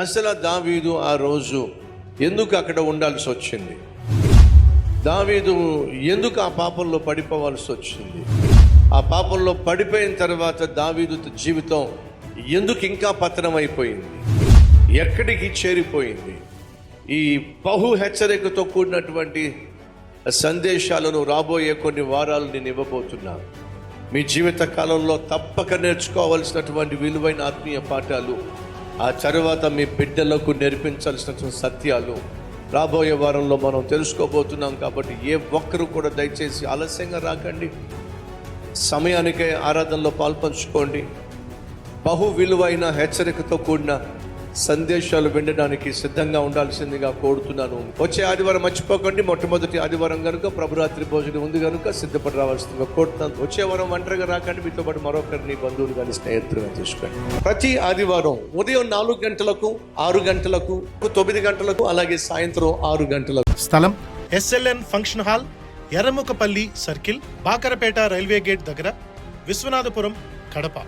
అసలు దావీదు ఆ రోజు ఎందుకు అక్కడ ఉండాల్సి వచ్చింది? దావీదు ఎందుకు ఆ పాపంలో పడిపోవాల్సి వచ్చింది? ఆ పాపంలో పడిపోయిన తర్వాత దావీదు జీవితం ఎందుకు ఇంకా పతనం అయిపోయింది? ఎక్కడికి చేరిపోయింది? ఈ బహు హెచ్చరికతో కూడినటువంటి సందేశాలను రాబోయే కొన్ని వారాలు నేను ఇవ్వబోతున్నా. మీ జీవిత కాలంలో తప్పక నేర్చుకోవాల్సినటువంటి విలువైన ఆత్మీయ పాఠాలు, ఆ తర్వాత మీ బిడ్డలకు నేర్పించాల్సినటువంటి సత్యాలు రాబోయే వారంలో మనం తెలుసుకోబోతున్నాం. కాబట్టి ఏ ఒక్కరు కూడా దయచేసి ఆలస్యంగా రాకండి, సమయానికే ఆరాధనలో పాల్పంచుకోండి. బహు విలువైన హెచ్చరికతో కూడిన సందేశాలు వినడానికి సిద్ధంగా ఉండాల్సిందిగా కోరుతున్నాను. వచ్చే ఆదివారం మర్చిపోకండి, మొట్టమొదటి ఆదివారం కనుక ప్రభురాత్రి భోజనం ఉంది కనుక సిద్ధపడి రావాల్సిందిగా కోరుతున్నాను. వచ్చే వారం ఒంటరిగా రాకండి, మీతో పాటు మరొకరిని బంధువులు కానీ స్నేహితులుగా తీసుకోండి. ప్రతి ఆదివారం ఉదయం 4 గంటలకు, 6 గంటలకు, 9 గంటలకు, అలాగే సాయంత్రం 6 గంటలకు. స్థలం SLN function hall, Erramukkapalli circle, Bakarapeta railway gate దగ్గర, విశ్వనాథపురం, కడప.